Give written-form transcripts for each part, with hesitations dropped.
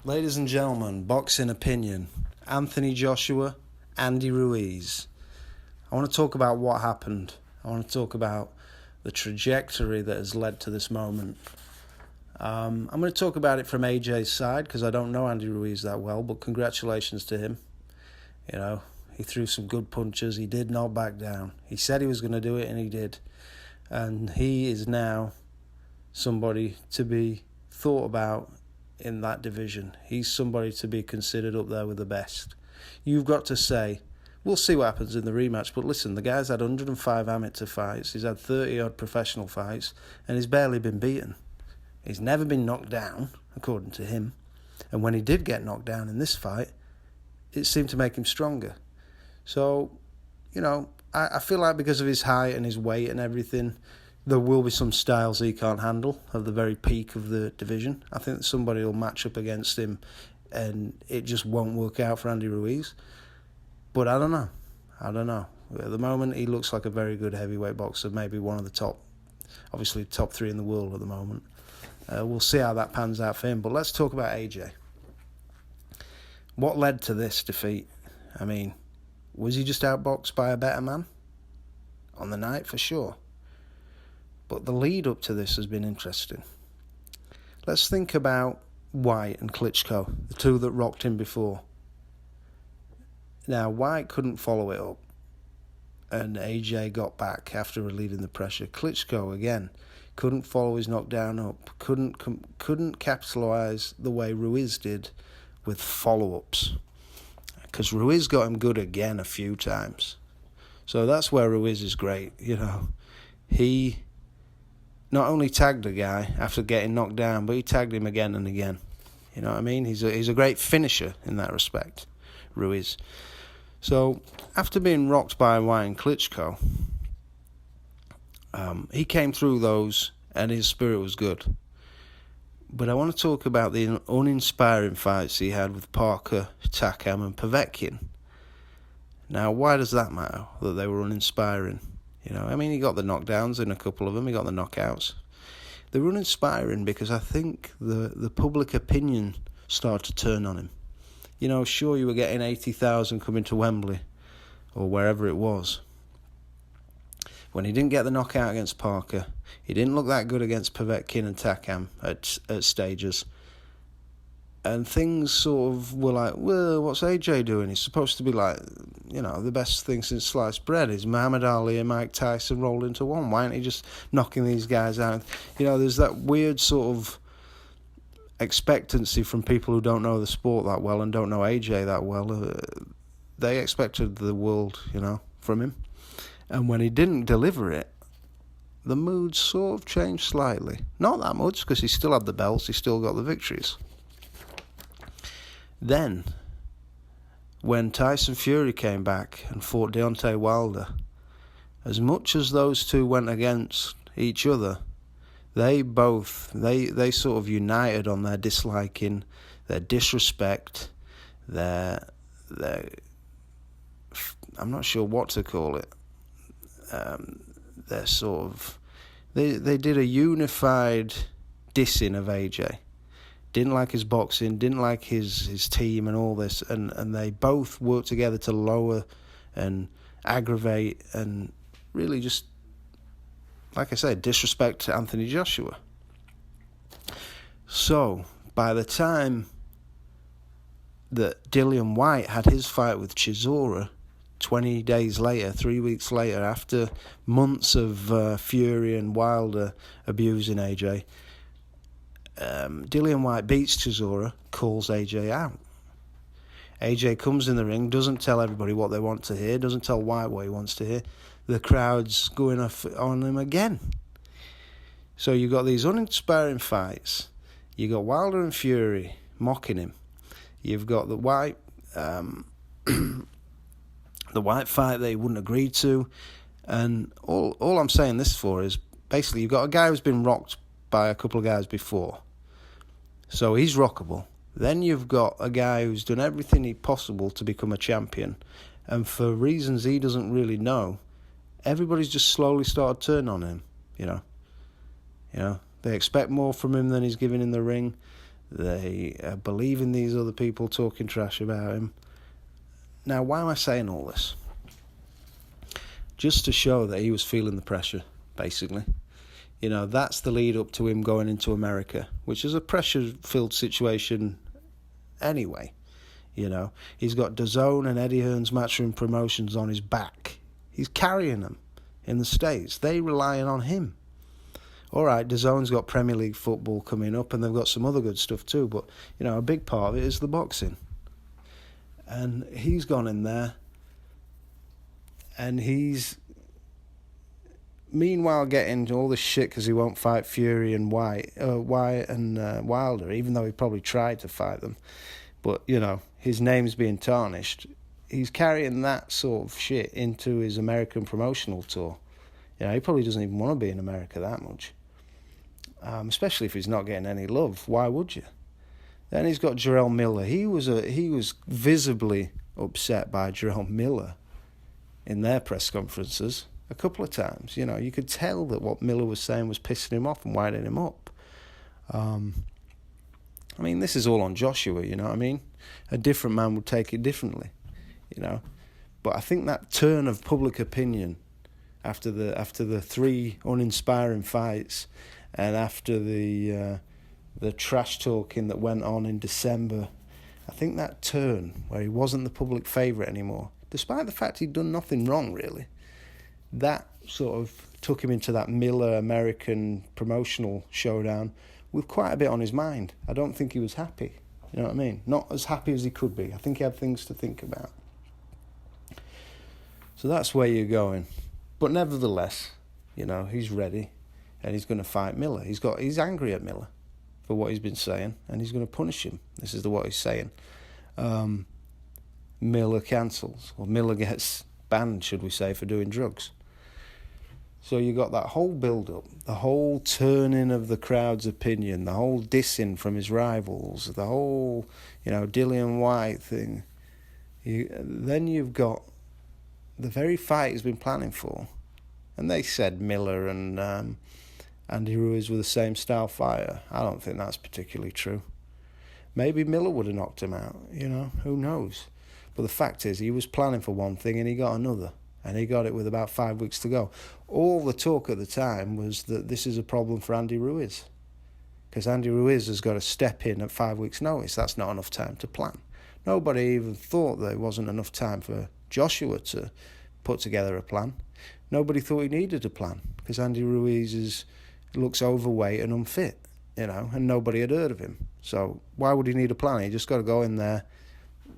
Ladies and gentlemen, boxing opinion. Anthony Joshua, Andy Ruiz. I want to talk about what happened. I want to talk about the trajectory that has led to this moment. I'm going to talk about it from AJ's side because I don't know Andy Ruiz that well, but congratulations to him. You know, he threw some good punches. He did not back down. He said he was going to do it, and he did. And he is now somebody to be thought about in that division. He's somebody to be considered up there with the best. You've got to say, we'll see what happens in the rematch, but listen, the guy's had 105 amateur fights, he's had 30-odd professional fights, and he's barely been beaten. He's never been knocked down, according to him. And when he did get knocked down in this fight, it seemed to make him stronger. So, you know, I feel like because of his height and his weight and everything, there will be some styles he can't handle at the very peak of the division. I think that somebody will match up against him and it just won't work out for Andy Ruiz. But I don't know. At the moment, he looks like a very good heavyweight boxer, maybe one of the top, obviously top 3 in the world at the moment. We'll see how that pans out for him. But let's talk about AJ. What led to this defeat? I mean, was he just outboxed by a better man? On the night, for sure. But the lead up to this has been interesting. Let's think about White and Klitschko, the two that rocked him before. Now, White couldn't follow it up, and AJ got back after relieving the pressure. Klitschko, again, couldn't follow his knockdown up, couldn't capitalise the way Ruiz did with follow-ups. Because Ruiz got him good again a few times. So that's where Ruiz is great, you know. He not only tagged a guy after getting knocked down, but he tagged him again and again. You know what I mean? He's a great finisher in that respect, Ruiz. So after being rocked by White and Klitschko, he came through those and his spirit was good. But I want to talk about the uninspiring fights he had with Parker, Takam and Povetkin. Now, why does that matter, that they were uninspiring? You know, I mean, he got the knockdowns in a couple of them, he got the knockouts. They were uninspiring because I think the public opinion started to turn on him. You know, sure, you were getting 80,000 coming to Wembley, or wherever it was. When he didn't get the knockout against Parker, he didn't look that good against Povetkin and Takam at stages. And things sort of were like, well, what's AJ doing? He's supposed to be like, you know, the best thing since sliced bread is Muhammad Ali and Mike Tyson rolled into one. Why aren't he just knocking these guys out? You know, there's that weird sort of expectancy from people who don't know the sport that well and don't know AJ that well. They expected the world, you know, from him. And when he didn't deliver it, the mood sort of changed slightly. Not that much, because he still had the belts, he still got the victories. Then, when Tyson Fury came back and fought Deontay Wilder, as much as those two went against each other, they sort of united on their disliking, their disrespect, their I'm not sure what to call it. They're sort of they did a unified dissing of AJ. Didn't like his boxing, didn't like his team and all this, and they both worked together to lower and aggravate and really just, like I said, disrespect Anthony Joshua. So by the time that Dillian Whyte had his fight with Chisora 20 days later, 3 weeks later, after months of Fury and Wilder abusing AJ, Dillian Whyte beats Chisora, calls AJ out. AJ comes in the ring, doesn't tell everybody what they want to hear, doesn't tell Whyte what he wants to hear. The crowd's going off on him again. So you've got these uninspiring fights. You've got Wilder and Fury mocking him. You've got the Whyte the Whyte fight that he wouldn't agree to. And all I'm saying this for is, basically, you've got a guy who's been rocked by a couple of guys before. So he's rockable. Then you've got a guy who's done everything possible to become a champion. And for reasons he doesn't really know, everybody's just slowly started turning on him, you know. They expect more from him than he's giving in the ring. They believe in these other people talking trash about him. Now, why am I saying all this? Just to show that he was feeling the pressure, basically. That's the lead up to him going into America, which is a pressure-filled situation anyway. He's got DAZN and Eddie Hearn's Matchroom Promotions on his back. He's carrying them in the States. They relying on him. All right, DAZN's got Premier League football coming up, and they've got some other good stuff too, but, a big part of it is the boxing. And he's gone in there, and he's meanwhile getting all this shit because he won't fight Fury and Wyatt and Wilder, even though he probably tried to fight them. But, his name's being tarnished. He's carrying that sort of shit into his American promotional tour. He probably doesn't even want to be in America that much. Especially if he's not getting any love. Why would you? Then he's got Jarrell Miller. He was visibly upset by Jarrell Miller in their press conferences a couple of times. You could tell that what Miller was saying was pissing him off and winding him up. This is all on Joshua, you know what I mean? A different man would take it differently, But I think that turn of public opinion after the 3 uninspiring fights and after the trash talking that went on in December, I think that turn where he wasn't the public favourite anymore, despite the fact he'd done nothing wrong really, that sort of took him into that Miller American promotional showdown with quite a bit on his mind. I don't think he was happy, you know what I mean? Not as happy as he could be. I think he had things to think about. So that's where you're going. But nevertheless, he's ready and he's going to fight Miller. He's angry at Miller for what he's been saying, and he's going to punish him. This is what he's saying. Miller cancels, or Miller gets banned, should we say, for doing drugs. So you got that whole build-up, the whole turning of the crowd's opinion, the whole dissing from his rivals, the whole, Dillian White thing. Then you've got the very fight he's been planning for. And they said Miller and Andy Ruiz were the same style fighter. I don't think that's particularly true. Maybe Miller would have knocked him out, who knows. But the fact is, he was planning for one thing and he got another. And he got it with about 5 weeks to go. All the talk at the time was that this is a problem for Andy Ruiz. Because Andy Ruiz has got to step in at 5 weeks' notice. That's not enough time to plan. Nobody even thought there wasn't enough time for Joshua to put together a plan. Nobody thought he needed a plan. Because Andy Ruiz looks overweight and unfit, and nobody had heard of him. So why would he need a plan? He just got to go in there,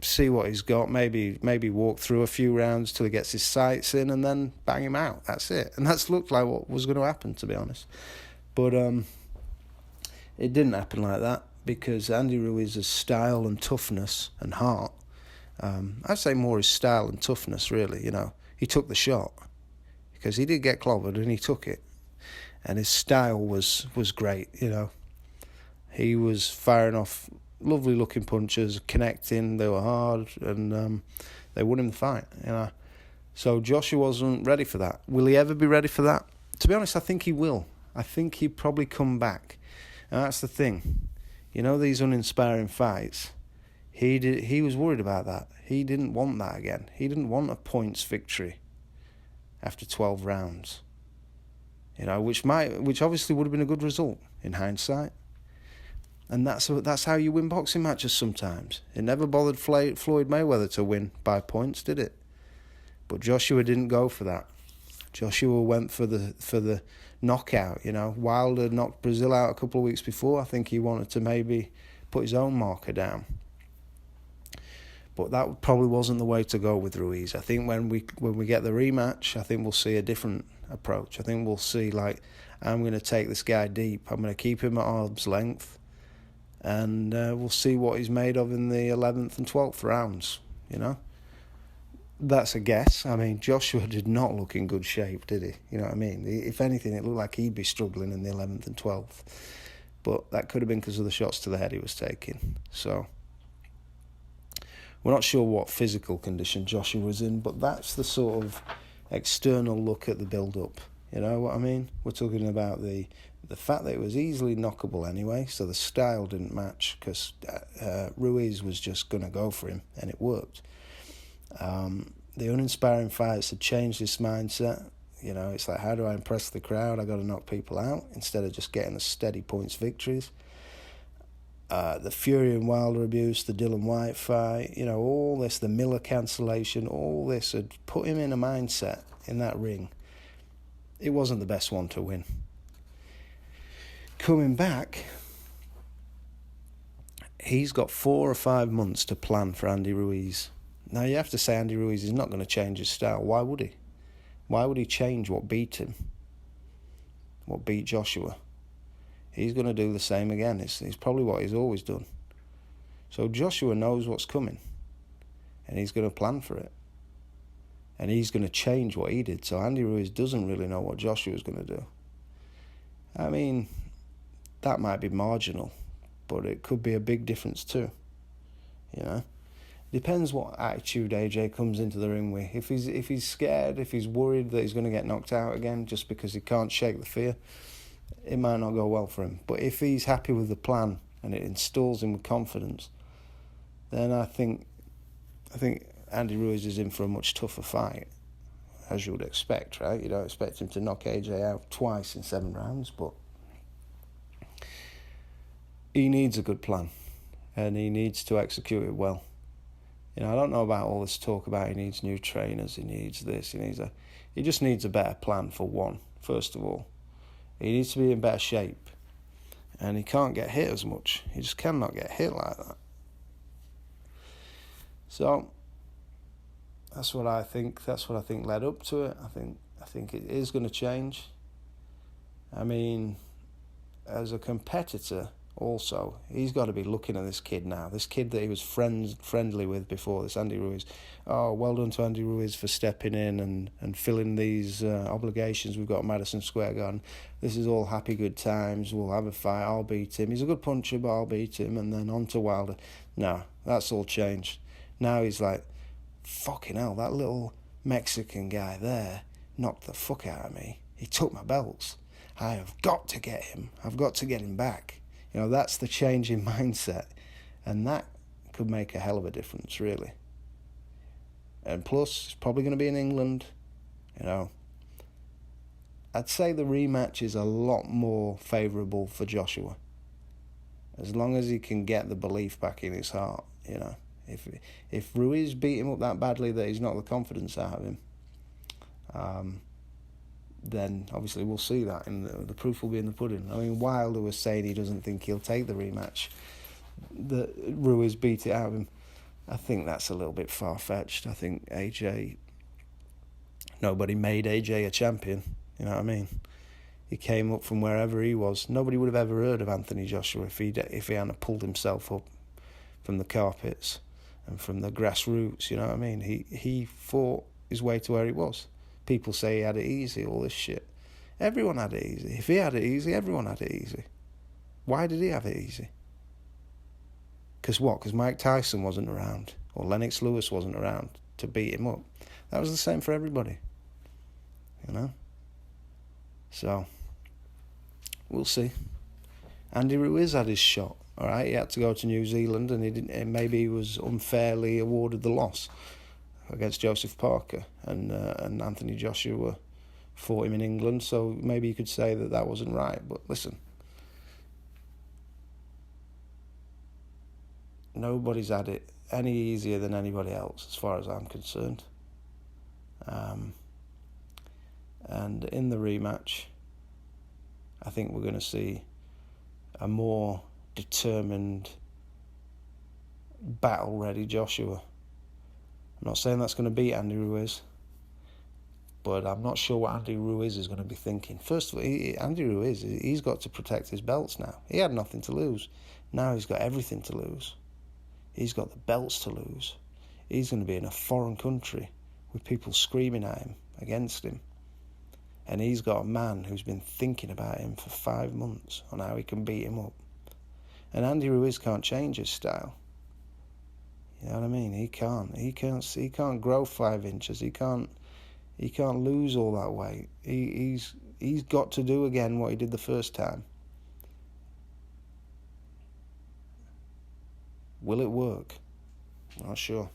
see what he's got, maybe walk through a few rounds till he gets his sights in, and then bang him out. That's it. And that's looked like what was going to happen, to be honest. But it didn't happen like that, because Andy Ruiz's style and toughness and heart, I'd say more his style and toughness, really. He took the shot, because he did get clobbered and he took it. And his style was great, He was firing off lovely looking punches, connecting, they were hard, and they won him the fight, So Joshua wasn't ready for that. Will he ever be ready for that? To be honest, I think he will. I think he'd probably come back. And that's the thing. These uninspiring fights, he was worried about that. He didn't want that again. He didn't want a points victory after 12 rounds. Which obviously would have been a good result in hindsight. And that's how you win boxing matches sometimes. It never bothered Floyd Mayweather to win by points, did it? But Joshua didn't go for that. Joshua went for the knockout. Wilder knocked Brazil out a couple of weeks before. I think he wanted to maybe put his own marker down. But that probably wasn't the way to go with Ruiz. I think when we get the rematch, I think we'll see a different approach. I think we'll see, I'm going to take this guy deep. I'm going to keep him at arm's length. And we'll see what he's made of in the 11th and 12th rounds, That's a guess. Joshua did not look in good shape, did he? You know what I mean? If anything, it looked like he'd be struggling in the 11th and 12th. But that could have been because of the shots to the head he was taking. So we're not sure what physical condition Joshua was in, but that's the sort of external look at the build-up. You know what I mean? We're talking about the the fact that it was easily knockable anyway, so the style didn't match because Ruiz was just going to go for him, and it worked. The uninspiring fights had changed his mindset. You know, it's like, how do I impress the crowd? I got to knock people out instead of just getting the steady points victories. The Fury and Wilder abuse, the Dylan White fight, you know, all this, the Miller cancellation, all this had put him in a mindset in that ring. It wasn't the best one to win. Coming back, he's got 4 or 5 months to plan for Andy Ruiz. Now, you have to say Andy Ruiz is not going to change his style. Why would he? Why would he change what beat him? What beat Joshua? He's going to do the same again. It's probably what he's always done. So Joshua knows what's coming, and he's going to plan for it. And he's going to change what he did. So Andy Ruiz doesn't really know what Joshua's going to do. I mean, that might be marginal, but it could be a big difference too. You know? Depends what attitude AJ comes into the ring with. If he's scared, if he's worried that he's going to get knocked out again just because he can't shake the fear, it might not go well for him. But if he's happy with the plan and it installs him with confidence, then I think Andy Ruiz is in for a much tougher fight, as you would expect, right? You don't expect him to knock AJ out twice in 7 rounds, but he needs a good plan, and he needs to execute it well. You know, I don't know about all this talk about he needs new trainers, he needs this, he needs that. He just needs a better plan for one, first of all. He needs to be in better shape, and he can't get hit as much. He just cannot get hit like that. So that's what I think. That's what I think led up to it. I think it is going to change. I mean, as a competitor, also, he's got to be looking at this kid now. This kid that he was friendly with before, this Andy Ruiz. Oh, well done to Andy Ruiz for stepping in and filling these obligations we've got at Madison Square Garden. This is all happy, good times. We'll have a fight. I'll beat him. He's a good puncher, but I'll beat him. And then on to Wilder. No, that's all changed. Now he's like, fucking hell, that little Mexican guy there knocked the fuck out of me. He took my belts. I have got to get him. I've got to get him back. You know, that's the change in mindset. And that could make a hell of a difference, really. And plus, it's probably going to be in England. You know, I'd say the rematch is a lot more favourable for Joshua. As long as he can get the belief back in his heart, you know. If Ruiz beat him up that badly that he's knocked the confidence out of him, then obviously we'll see that, and the proof will be in the pudding. I mean, Wilder was saying he doesn't think he'll take the rematch, that Ruiz beat it out of him. I think that's a little bit far-fetched. I think nobody made AJ a champion, you know what I mean? He came up from wherever he was. Nobody would have ever heard of Anthony Joshua if he hadn't pulled himself up from the carpets and from the grassroots, you know what I mean? He fought his way to where he was. People say he had it easy, all this shit. Everyone had it easy. If he had it easy, everyone had it easy. Why did he have it easy? Because what? Because Mike Tyson wasn't around, or Lennox Lewis wasn't around to beat him up. That was the same for everybody, you know? So, we'll see. Andy Ruiz had his shot, all right? He had to go to New Zealand, and he didn't. And maybe he was unfairly awarded the loss against Joseph Parker, and Anthony Joshua fought him in England, so maybe you could say that wasn't right. But listen, nobody's had it any easier than anybody else, as far as I'm concerned. And in the rematch, I think we're going to see a more determined, battle-ready Joshua. I'm not saying that's going to beat Andy Ruiz, but I'm not sure what Andy Ruiz is going to be thinking. First of all, Andy Ruiz, he's got to protect his belts now. He had nothing to lose. Now he's got everything to lose. He's got the belts to lose. He's going to be in a foreign country with people screaming at him, against him. And he's got a man who's been thinking about him for 5 months on how he can beat him up. And Andy Ruiz can't change his style. You know what I mean? He can't grow 5 inches. He can't lose all that weight. He's He's got to do again what he did the first time. Will it work? Not sure.